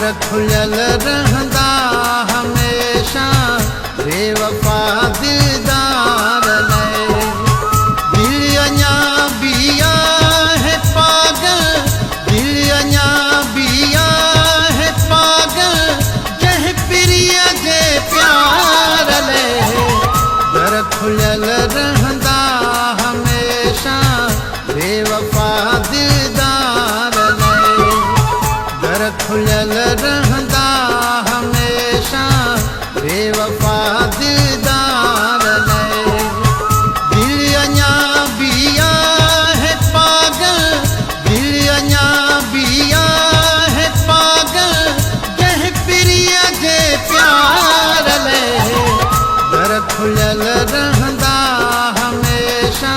दर खुलियल रहंदा हमेशा बेवफा दिलदार लए। दिल अञा बिया है पागल, दिल अञा बिया है पागल, जह प्रिय जे प्यार लए। दर खुलियल रहंदा हमेशा बेवफा दिलदार लए। दर खुलियल रहंदा हमेशा बेवफा दिलदार लए। दिल अञा बिया है पागल, दिल अञा बिया है पागल, जह प्रिय जे प्यार लए। दर खुलियल रहंदा हमेशा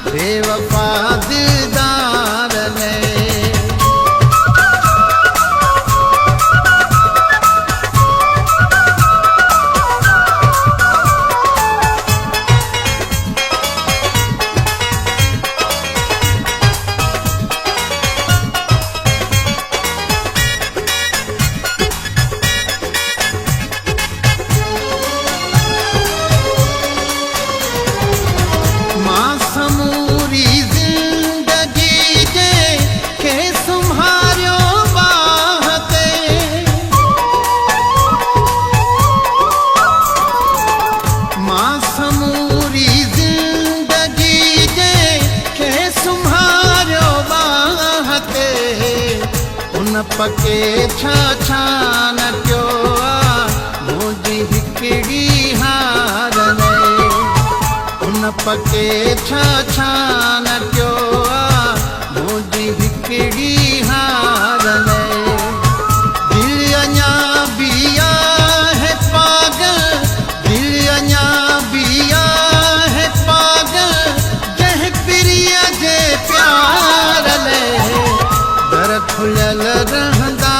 बेवफा दिलदार लए। समूरी जिंदगी जे के संभारियो बाहते। मां समूरी जिंदगी जे के संभारियो बाहते। उन पके छा छा न कयो आ मुंहिंजी हिकिड़ी हार लए। उन पके छा छा न कयो आ मुंहिंजी हिकिड़ी हार लए। दिल अञा बिया है पागल, दिल अञा बिया है पागल, जह प्रिय जे प्यार लए। दर खुलियल रहंदा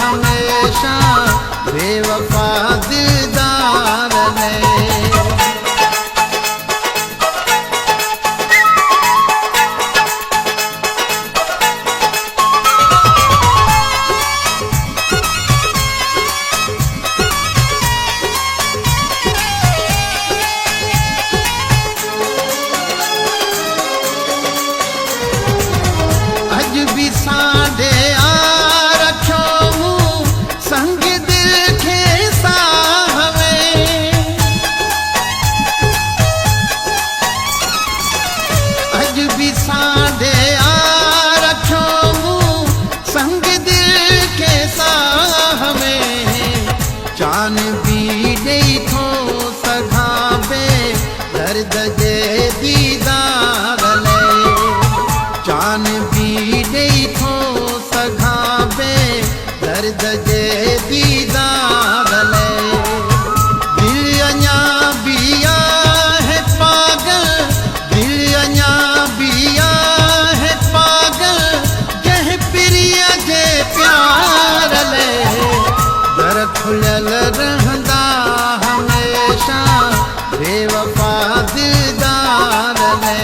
हमेशा बेवफा दिलदार लए। अज भी साडे आ रखो मूं संग दिल खे साह में। अज भी साडे आ रखो मूं संग दिल खे साह में। जान भी ॾेई थो सघां बे दर्द जे दीदार लए। जान भी ॾेई थो सघां बे दर्द जे दीदार लए। दिल अञा बिया है पागल, दिल अञा बिया है पागल, जह प्रिय जे प्यार लए। दर खुलियल रहंदा हमेशा बेवफा दिलदार लए।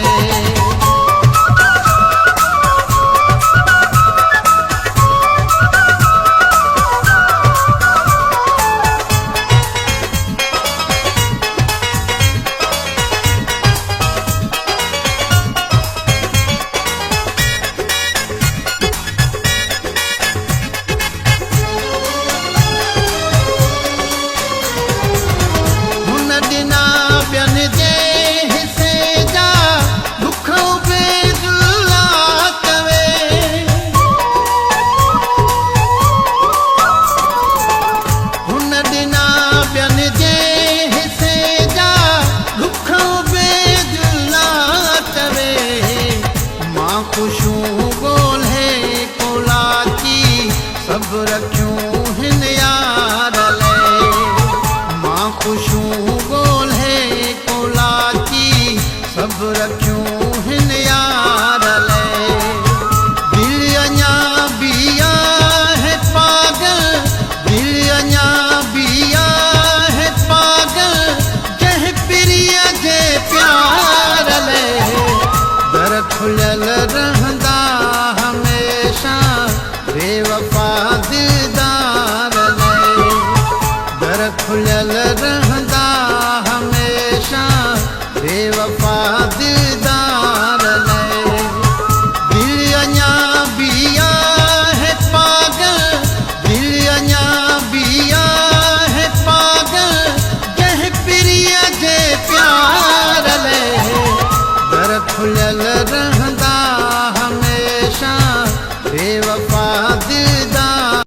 हुन ॾिना ॿियनि जे हिसे जा दुख बेजुला कवे। हुन ॾिना ॿियनि जे हिसे जा दुख बेजुला कवे। मां ख़ुशियूं ॻोल्हे कोलाची सभु रखियूं हिन यार लए। मां ख़ुशियूं ॻोल्हे कोलाची सभु रखियूं हिन यार लए। दिल अञा बिया है पागल, दिल अञा बिया है पागल, जह प्रिय जे प्यार लए। दर खुलियल रहंदा हमेशा बेवफा दिलदार बेवफा दिल